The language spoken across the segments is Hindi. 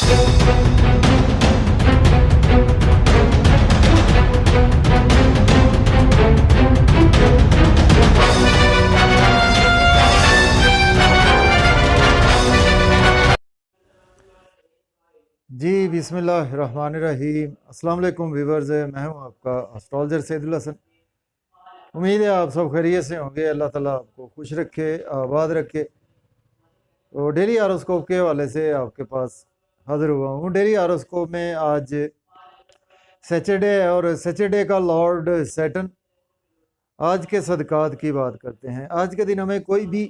जी बिस्मिल्लाहिर्रहमानिर्रहीम। अस्सलाम वालेकुम व्यूवर्स, मैं हूं आपका एस्ट्रोलॉजर सैदुल हसन। उम्मीद है आप सब खैरियत से होंगे। अल्लाह ताला आपको खुश रखे, आबाद रखे। तो डेली हॉरोस्कोप के हवाले से आपके पास हाजिर हुआ हूँ। डेली हॉरोस्कोप में आज सैटरडे है और सैटरडे का लॉर्ड सैटर्न। आज के सदकात की बात करते हैं। आज के दिन हमें कोई भी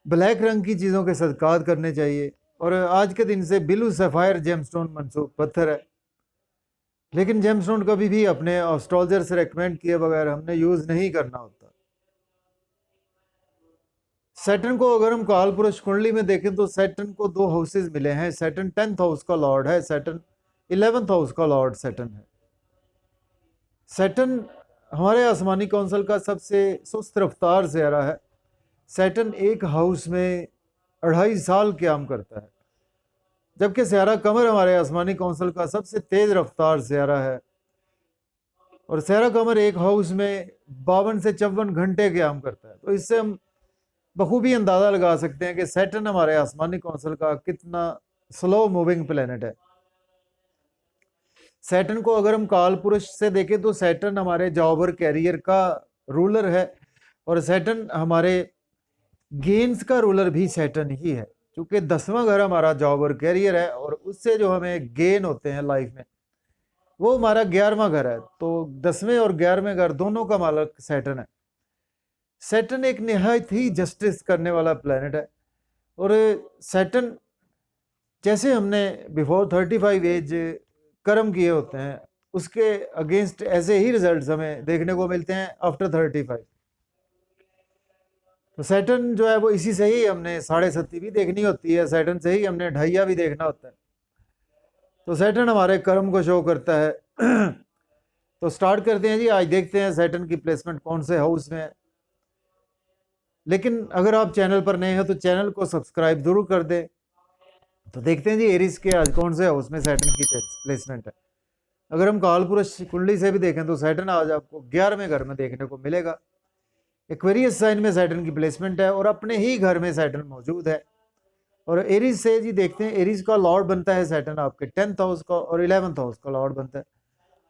ब्लैक रंग की चीज़ों के सदकात करने चाहिए। और आज के दिन से ब्लू सफ़ायर जेमस्टोन मनसूब पत्थर है, लेकिन जेमस्टोन कभी भी अपने एस्ट्रोलॉजर से रेकमेंड किए बगैर हमने यूज़ नहीं करना होता। सैटर्न को अगर हम काल पुरुष कुंडली में देखें तो सैटर्न को दो हाउसेस मिले हैं। सैटर्न 10th हाउस का लॉर्ड है, सैटर्न 11th हाउस का लॉर्ड सैटर्न है। सैटर्न हमारे आसमानी कौंसल का सबसे सुस्त रफ्तार सियारा है। सैटर्न एक हाउस में 2.5 साल क्याम करता है, जबकि सियारा कमर हमारे आसमानी कौंसल का सबसे तेज रफ्तार सियारा है और सियारा कमर एक हाउस में 52 से 54 घंटे क्याम करता है। तो इससे हम बखूबी अंदाज़ा लगा सकते हैं कि सैटर्न हमारे आसमानी कौंसल का कितना स्लो मूविंग प्लेनेट है। सैटर्न को अगर हम काल पुरुष से देखें तो सैटर्न हमारे जॉब और कैरियर का रूलर है और सैटर्न हमारे गेन्स का रूलर भी सैटर्न ही है, क्योंकि 10वां घर हमारा जॉब और कैरियर है और उससे जो हमें गेन होते हैं लाइफ में वो हमारा 11वां घर है। तो 10वें और 11वें घर दोनों का मालिक सैटर्न है। सैटर्न एक निहायत ही जस्टिस करने वाला प्लेनेट है और सैटर्न जैसे हमने बिफोर 35 एज कर्म किए होते हैं उसके अगेंस्ट ऐसे ही रिजल्ट्स हमें देखने को मिलते हैं आफ्टर 35। तो सैटर्न जो है वो इसी से ही हमने 7.5 भी देखनी होती है, सैटर्न से ही हमने 2.5 भी देखना होता है। तो सैटर्न हमारे कर्म को शो करता है। तो स्टार्ट करते हैं जी। आज देखते हैं सैटर्न की प्लेसमेंट कौन से हाउस में है। लेकिन अगर आप चैनल पर नए हैं तो चैनल को सब्सक्राइब जरूर कर दें। तो देखते हैं जी एरिस के आज कौन से हाउस में सैटर्न की प्लेसमेंट है। अगर हम काल पुरुष कुंडली से भी देखें तो सैटर्न आज आपको 11वें घर में देखने को मिलेगा। एक्वेरियस साइन में सैटर्न की प्लेसमेंट है और अपने ही घर में सैटर्न मौजूद है। और एरीज से जी देखते हैं, एरीज का लॉर्ड बनता है सैटर्न आपके 10th हाउस का और 11th हाउस का लॉर्ड बनता है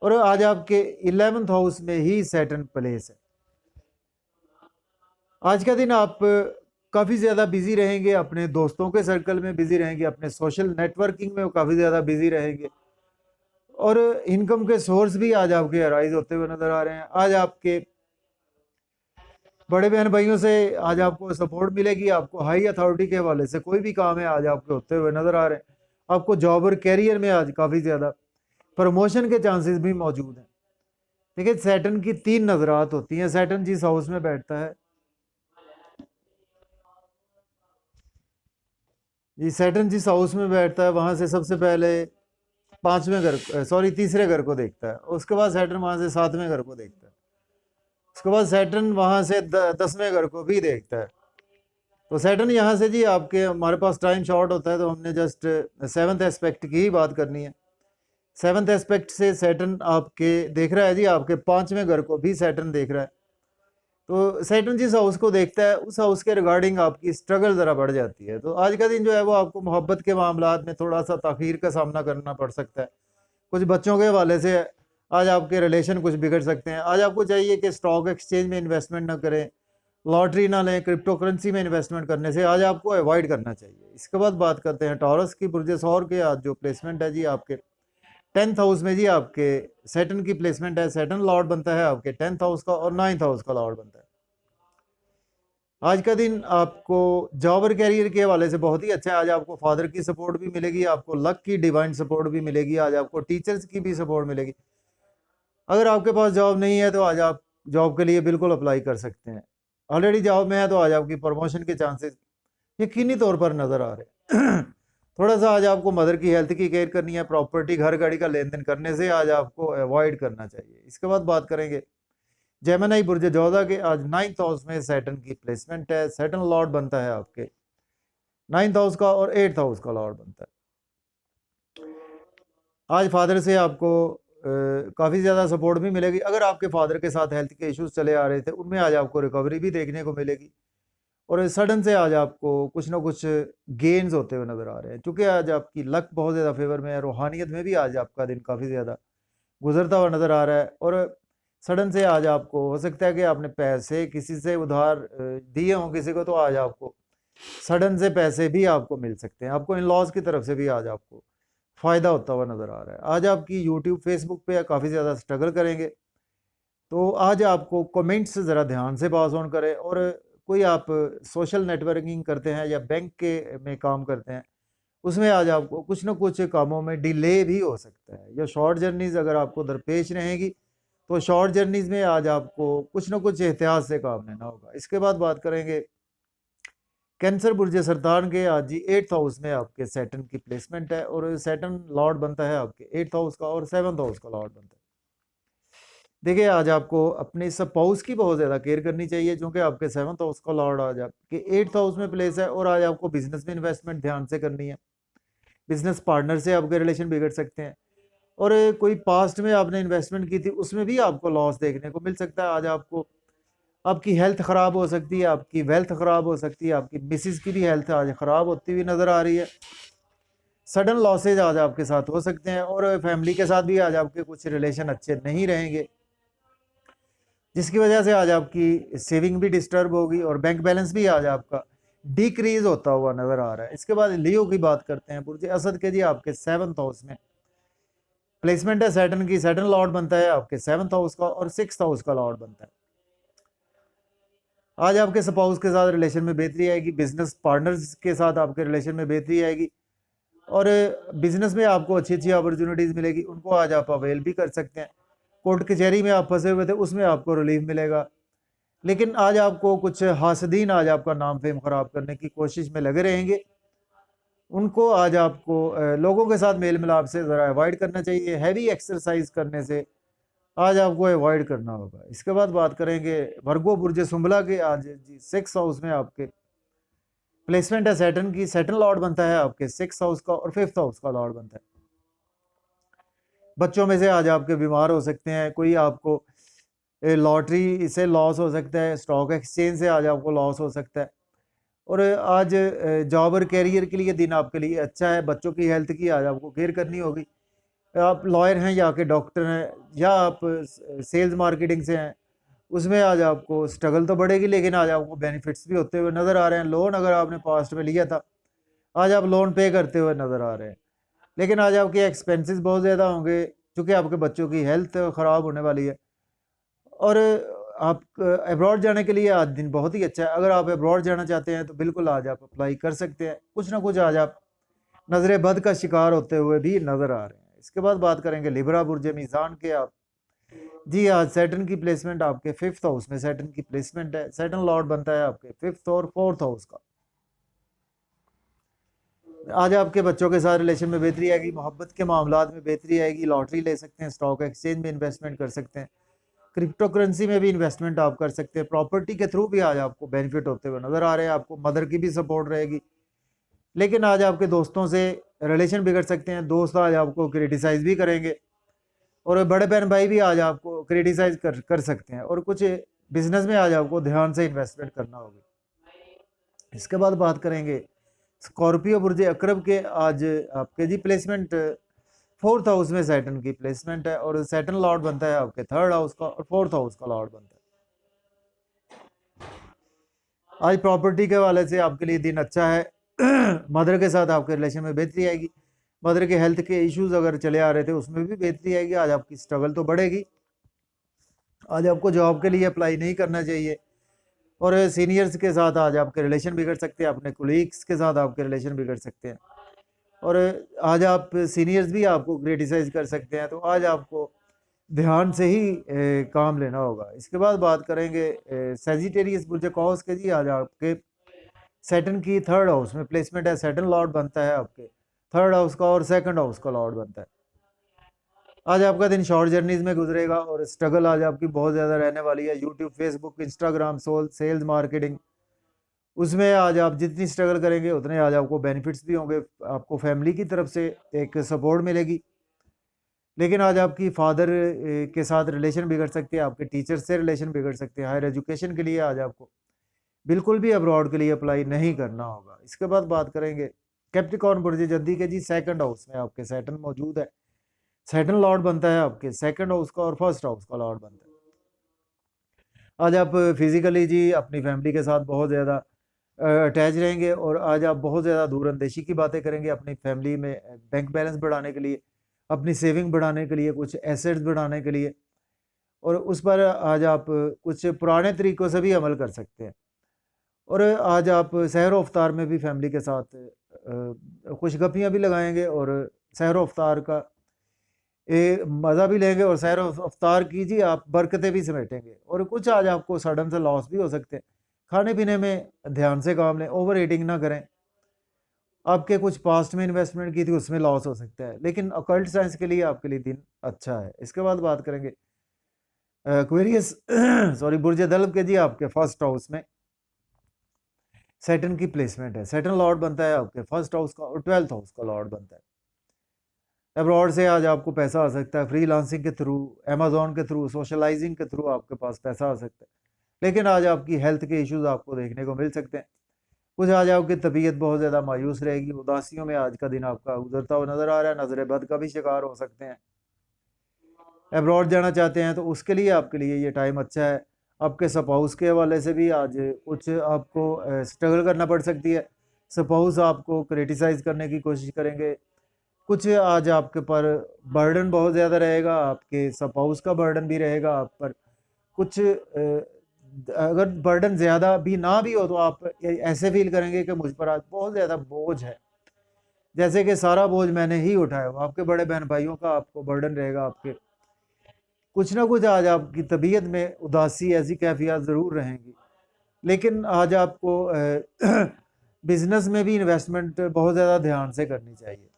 और आज आपके 11th हाउस में ही सैटर्न प्लेस है। आज का दिन आप काफ़ी ज़्यादा बिजी रहेंगे, अपने दोस्तों के सर्कल में बिजी रहेंगे, अपने सोशल नेटवर्किंग में काफ़ी ज़्यादा बिजी रहेंगे और इनकम के सोर्स भी आज आपके अराइज होते हुए नज़र आ रहे हैं। आज आपके बड़े बहन भाइयों से आज आपको सपोर्ट मिलेगी। आपको हाई अथॉरिटी के हवाले से कोई भी काम है आज आपके होते हुए नज़र आ रहे हैं। आपको जॉब और कैरियर में आज काफ़ी ज़्यादा प्रमोशन के चांसेस भी मौजूद हैं। देखिए सैटर्न की 3 नजरात होती हैं। सैटर्न जिस हाउस में बैठता है, ये सैटर्न जिस हाउस में बैठता है वहां से सबसे पहले 5वें घर, सॉरी 3रे घर को देखता है। उसके बाद सैटर्न वहां से 7वें घर को देखता है। उसके बाद सैटर्न वहां से 10वें घर को भी देखता है। तो सैटर्न यहाँ से जी आपके, हमारे पास टाइम शॉर्ट होता है तो हमने जस्ट 7th एस्पेक्ट की ही बात करनी है। 7th एस्पेक्ट से सैटर्न आपके देख रहा है जी, आपके 5वें घर को भी सैटर्न देख रहा है। तो सैटर्न जिस हाउस को देखता है उस हाउस के रिगार्डिंग आपकी स्ट्रगल ज़रा बढ़ जाती है। तो आज का दिन जो है वो आपको मोहब्बत के मामलात में थोड़ा सा ताख़ीर का सामना करना पड़ सकता है। कुछ बच्चों के हवाले से आज आपके रिलेशन कुछ बिगड़ सकते हैं। आज आपको चाहिए कि स्टॉक एक्सचेंज में इन्वेस्टमेंट ना करें, लॉटरी ना लें, क्रिप्टो करेंसी में इन्वेस्टमेंट करने से आज आपको अवॉइड करना चाहिए। इसके बाद बात करते हैं टॉरस की। बुर्ज सौर के आज जो प्लेसमेंट है जी आपके 10th हाउस में जी आपके सैटर्न की प्लेसमेंट है। सैटर्न लॉर्ड बनता है आपके 10th हाउस का और 9th हाउस का लॉर्ड बनता है। आज का दिन आपको जॉब और कैरियर के हवाले से बहुत ही अच्छा है। आज आपको फादर की सपोर्ट भी मिलेगी, आपको लक की डिवाइन सपोर्ट भी मिलेगी, आज आपको टीचर्स की भी सपोर्ट मिलेगी। अगर आपके पास जॉब नहीं है तो आज आप जॉब के लिए बिल्कुल अप्लाई कर सकते हैं। ऑलरेडी जॉब में है तो आज आपकी प्रमोशन के चांसेस यकीनी तौर पर नज़र आ रहे हैं। थोड़ा सा आज आपको मदर की हेल्थ की केयर करनी है। प्रॉपर्टी घर गाड़ी का लेन देन करने से आज आपको अवॉइड करना चाहिए। इसके बाद बात करेंगे जेमिनी बुर्ज जोधा के। आज 9th हाउस में सैटर्न की प्लेसमेंट है। सैटर्न लॉर्ड बनता है आपके 9th हाउस का और 8th हाउस का लॉर्ड बनता है। आज फादर से आपको काफ़ी ज़्यादा सपोर्ट भी मिलेगी। अगर आपके फादर के साथ हेल्थ के इश्यूज चले आ रहे थे, उनमें आज आपको रिकवरी भी देखने को मिलेगी और सडन से आज आपको कुछ ना कुछ गेन्स होते हुए नज़र आ रहे हैं। चूँकि आज आपकी लक बहुत ज़्यादा फेवर में है, रूहानियत में भी आज आपका दिन काफ़ी ज़्यादा गुजरता हुआ नज़र आ रहा है और सडन से आज आपको हो सकता है कि आपने पैसे किसी से उधार दिए हों किसी को, तो आज आपको सडन से पैसे भी आपको मिल सकते हैं। आपको इन लॉज की तरफ से भी आज आपको फ़ायदा होता हुआ नज़र आ रहा है। आज आपकी यूट्यूब, फेसबुक पे काफ़ी ज़्यादा स्ट्रगल करेंगे, तो आज आपको कमेंट्स ज़रा ध्यान से पास ऑन करें और कोई आप सोशल नेटवर्किंग करते हैं या बैंक के में काम करते हैं, उसमें आज आपको कुछ ना कुछ कामों में डिले भी हो सकता है या शॉर्ट जर्नीज़ अगर आपको दरपेश रहेंगी, तो शॉर्ट जर्नीज़ में आज आपको कुछ ना कुछ एहतियात से काम लेना होगा। इसके बाद बात करेंगे कैंसर बुर्ज सरतान के। आज जी 8th हाउस में आपके सैटर्न की प्लेसमेंट है और सैटर्न लॉर्ड बनता है आपके 8th हाउस का और 7th हाउस का लॉर्ड बनता है। देखिए आज आपको अपने स्पाउस की बहुत ज़्यादा केयर करनी चाहिए, क्योंकि आपके 7th हाउस का लॉर्ड आज आपके 8th हाउस में प्लेस है और आज आपको बिजनेस में इन्वेस्टमेंट ध्यान से करनी है। बिजनेस पार्टनर से आपके रिलेशन बिगड़ सकते हैं और कोई पास्ट में आपने इन्वेस्टमेंट की थी, उसमें भी आपको लॉस देखने को मिल सकता है। आज आपको आपकी हेल्थ ख़राब हो सकती है, आपकी वेल्थ ख़राब हो सकती है, आपकी मिसिस की भी हेल्थ आज ख़राब होती हुई नज़र आ रही है। सडन लॉसेज आज आपके साथ हो सकते हैं और फैमिली के साथ भी आज आपके कुछ रिलेशन अच्छे नहीं रहेंगे, जिसकी वजह से आज आपकी सेविंग भी डिस्टर्ब होगी और बैंक बैलेंस भी आज आपका डिक्रीज होता हुआ नज़र आ रहा है। इसके बाद लियो की बात करते हैं। बुर्ज असद के जी आपके 7th हाउस में प्लेसमेंट है सैटर्न की। सैटर्न लॉर्ड बनता है आपके 7th हाउस का और 6th हाउस का लॉर्ड बनता है। आज आपके स्पाउस के साथ रिलेशन में बेहतरी आएगी, बिजनेस पार्टनर्स के साथ आपके रिलेशन में बेहतरी आएगी और बिजनेस में आपको अच्छी अच्छी अपॉर्चुनिटीज़ मिलेगी, उनको आज आप अवेल भी कर सकते हैं। कोर्ट कचहरी में आप फंसे हुए थे, उसमें आपको रिलीफ मिलेगा, लेकिन आज आपको कुछ हासदीन आज आपका नाम फेम ख़राब करने की कोशिश में लगे रहेंगे। उनको आज आपको लोगों के साथ मेल मिलाप से ज़रा अवॉइड करना चाहिए। हैवी एक्सरसाइज करने से आज आपको अवॉइड करना होगा। इसके बाद बात करेंगे वर्गो बुर्ज सुंबला के। आज जी 6th हाउस में आपके प्लेसमेंट है सैटर्न की। सैटर्न लॉर्ड बनता है आपके 6th हाउस का और 5th हाउस का लॉर्ड बनता है। बच्चों में से आज आपके बीमार हो सकते हैं, कोई आपको लॉटरी से लॉस हो सकता है, स्टॉक एक्सचेंज से आज आपको लॉस हो सकता है और आज जॉब और कैरियर के लिए दिन आपके लिए अच्छा है। बच्चों की हेल्थ की आज आपको केयर करनी होगी। आप लॉयर हैं या के डॉक्टर हैं या आप सेल्स मार्केटिंग से हैं, उसमें आज आपको स्ट्रगल तो बढ़ेगी, लेकिन आज आपको बेनिफिट्स भी होते हुए नज़र आ रहे हैं। लोन अगर आपने पास्ट में लिया था, आज आप लोन पे करते हुए नज़र आ रहे हैं, लेकिन आज आपके एक्सपेंसेस बहुत ज़्यादा होंगे क्योंकि आपके बच्चों की हेल्थ ख़राब होने वाली है और आप अब्रॉड जाने के लिए आज दिन बहुत ही अच्छा है। अगर आप अब्रॉड जाना चाहते हैं तो बिल्कुल आज आप अप्लाई कर सकते हैं। कुछ ना कुछ आज आप नजर बद का शिकार होते हुए भी नज़र आ रहे हैं। इसके बाद बात करेंगे लिब्रा बुर्ज मीज़ान के। आप जी आज सैटर्न की प्लेसमेंट आपके 5th हाउस में सैटर्न की प्लेसमेंट है। सैटर्न लॉर्ड बनता है आपके 5th और 4th हाउस का। आज आपके बच्चों के साथ रिलेशन में बेहतरी आएगी, मोहब्बत के मामलात में बेहतरी आएगी, लॉटरी ले सकते हैं, स्टॉक एक्सचेंज में इन्वेस्टमेंट कर सकते हैं, क्रिप्टो करेंसी में भी इन्वेस्टमेंट आप कर सकते हैं, प्रॉपर्टी के थ्रू भी आज आपको बेनिफिट होते हुए नज़र आ रहे हैं। आपको मदर की भी सपोर्ट रहेगी, लेकिन आज आपके दोस्तों से रिलेशन बिगड़ सकते हैं। दोस्त आज आपको क्रिटिसाइज़ भी करेंगे और बड़े बहन भाई भी आज आपको क्रिटिसाइज़ कर सकते हैं और कुछ बिजनेस में आज आपको ध्यान से इन्वेस्टमेंट करना होगा। इसके बाद बात करेंगे स्कॉर्पियो बुर्ज अकरब के। आज आपके जी प्लेसमेंट 4th हाउस में सैटर्न की प्लेसमेंट है और सैटर्न लॉर्ड बनता है आपके 3rd हाउस का और 4th हाउस का लॉर्ड बनता है। आज प्रॉपर्टी के वाले से आपके लिए दिन अच्छा है। मदर के साथ आपके रिलेशन में बेहतरी आएगी। मदर के हेल्थ के इश्यूज अगर चले आ रहे थे, उसमें भी बेहतरी आएगी। आज आपकी स्ट्रगल तो बढ़ेगी। आज आपको जॉब के लिए अप्लाई नहीं करना चाहिए और सीनियर्स के साथ आज आपके रिलेशन बिगड़ सकते हैं, अपने कोलीग्स के साथ आपके रिलेशन बिगड़ सकते हैं और आज आप सीनियर्स भी आपको क्रिटिसाइज़ कर सकते हैं, तो आज आपको ध्यान से ही काम लेना होगा। इसके बाद बात करेंगे सेजिटेरियस बुर्ज कॉस के। जी आज आपके सैटर्न की 3rd हाउस में प्लेसमेंट है। सैटर्न लॉर्ड बनता है आपके 3rd हाउस का और 2nd हाउस का लॉर्ड बनता है। आज आपका दिन शॉर्ट जर्नीज में गुजरेगा और स्ट्रगल आज आपकी बहुत ज़्यादा रहने वाली है। YouTube, Facebook, Instagram, sales marketing, उसमें आज आप जितनी स्ट्रगल करेंगे उतने आज आपको बेनिफिट्स भी होंगे। आपको फैमिली की तरफ से एक सपोर्ट मिलेगी लेकिन आज आपकी फादर के साथ रिलेशन बिगड़ सकती है, आपके टीचर से रिलेशन बिगड़ सकते हैं। हायर एजुकेशन के लिए आज आपको बिल्कुल भी अब्रॉड के लिए अप्लाई नहीं करना होगा। इसके बाद बात करेंगे कैप्रिकॉर्न बुर्ज जद्दी के जी, सेकंड हाउस में आपके सैटर्न मौजूद है। सैटर्न लॉर्ड बनता है आपके सेकंड हाउस का और फर्स्ट हाउस का लॉर्ड बनता है। आज आप फिजिकली जी अपनी फैमिली के साथ बहुत ज़्यादा अटैच रहेंगे और आज आप बहुत ज़्यादा दूरअंदेशी की बातें करेंगे अपनी फैमिली में, बैंक बैलेंस बढ़ाने के लिए, अपनी सेविंग बढ़ाने के लिए, कुछ एसेट्स बढ़ाने के लिए, और उस पर आज आप कुछ पुराने तरीक़ों से भी अमल कर सकते हैं। और आज आप सहर अफ्तार में भी फैमिली के साथ कुछ गप्पियाँ भी लगाएँगे और सहर अफ्तार का मज़ा भी लेंगे और सहर अफ्तार की जी आप बरकतें भी समेटेंगे। और कुछ आज आपको सडन से लॉस भी हो सकते हैं। खाने-पीने में ध्यान से काम लें, ओवर ईटिंग ना करें। आपके कुछ पास्ट में इन्वेस्टमेंट की थी उसमें लॉस हो सकता है, लेकिन ऑकल्ट साइंस के लिए आपके लिए दिन अच्छा है। इसके बाद बात करेंगे एक्वेरियस सॉरी बुर्ज दल्ब के जी आपके फर्स्ट हाउस में सैटर्न की प्लेसमेंट है। सैटर्न लॉर्ड बनता है आपके फर्स्ट हाउस का और 12th हाउस का लॉर्ड बनता है। अब्रॉड से आज आपको पैसा आ सकता है, फ्रीलांसिंग के थ्रू, अमेज़न के थ्रू, सोशलाइजिंग के थ्रू आपके पास पैसा आ सकता है। लेकिन आज आपकी हेल्थ के इश्यूज़ आपको देखने को मिल सकते हैं। कुछ आज आपकी तबीयत बहुत ज़्यादा मायूस रहेगी, उदासियों में आज का दिन आपका गुजरता हुआ नज़र आ रहा है, नज़र बद का भी शिकार हो सकते हैं। अब्रॉड जाना चाहते हैं तो उसके लिए आपके लिए ये टाइम अच्छा है। आपके स्पाउस के हवाले से भी आज कुछ आपको स्ट्रगल करना पड़ सकती है। स्पाउस आपको क्रिटिसाइज़ करने की कोशिश करेंगे। कुछ आज आपके पर बर्डन बहुत ज़्यादा रहेगा, आपके स्पाउस का बर्डन भी रहेगा आप पर। कुछ अगर बर्डन ज़्यादा भी ना भी हो तो आप ऐसे फील करेंगे कि मुझ पर आज बहुत ज़्यादा बोझ है, जैसे कि सारा बोझ मैंने ही उठाया हो। आपके बड़े बहन भाइयों का आपको बर्डन रहेगा आपके। कुछ ना कुछ आज आपकी तबीयत में उदासी, ऐसी कैफियत ज़रूर रहेंगी। लेकिन आज आपको बिज़नेस में भी इन्वेस्टमेंट बहुत ज़्यादा ध्यान से करनी चाहिए।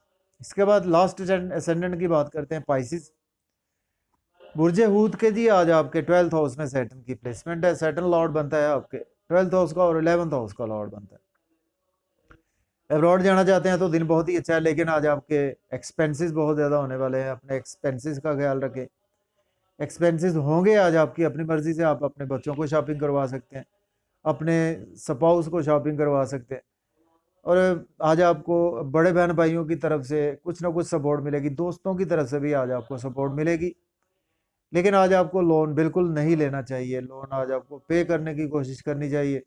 इसके बाद लास्ट असेंडेंट की बात करते हैं, पाइसिस बुर्ज हूत के जी आज आपके 12th हाउस में सैटर्न की प्लेसमेंट है। सैटर्न लॉर्ड बनता है आपके 12th हाउस का और 11th हाउस का लॉर्ड बनता है। अब्रॉड जाना चाहते हैं तो दिन बहुत ही अच्छा है, लेकिन आज आपके एक्सपेंसेस बहुत ज़्यादा होने वाले हैं। अपने एक्सपेंसेस का ख्याल रखें। एक्सपेंसेस होंगे आज आपकी अपनी मर्ज़ी से, आप अपने बच्चों को शॉपिंग करवा सकते हैं, अपने स्पाउस को शॉपिंग करवा सकते हैं। और आज आपको बड़े बहन भाइयों की तरफ से कुछ ना कुछ सपोर्ट मिलेगी, दोस्तों की तरफ से भी आज आपको सपोर्ट मिलेगी। लेकिन आज आपको लोन बिल्कुल नहीं लेना चाहिए। लोन आज आपको पे करने की कोशिश करनी चाहिए।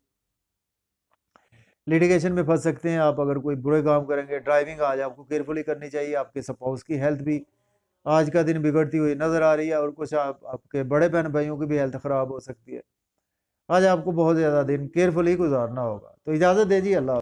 लिटिगेशन में फंस सकते हैं आप अगर कोई बुरे काम करेंगे। ड्राइविंग आज आपको केयरफुली करनी चाहिए। आपके स्पाउस की हेल्थ भी आज का दिन बिगड़ती हुई नज़र आ रही है और कुछ आपके बड़े बहन भाइयों की भी हेल्थ ख़राब हो सकती है। आज आपको बहुत ज़्यादा दिन केयरफुली गुजारना होगा। तो इजाज़त दीजिए, अल्लाह।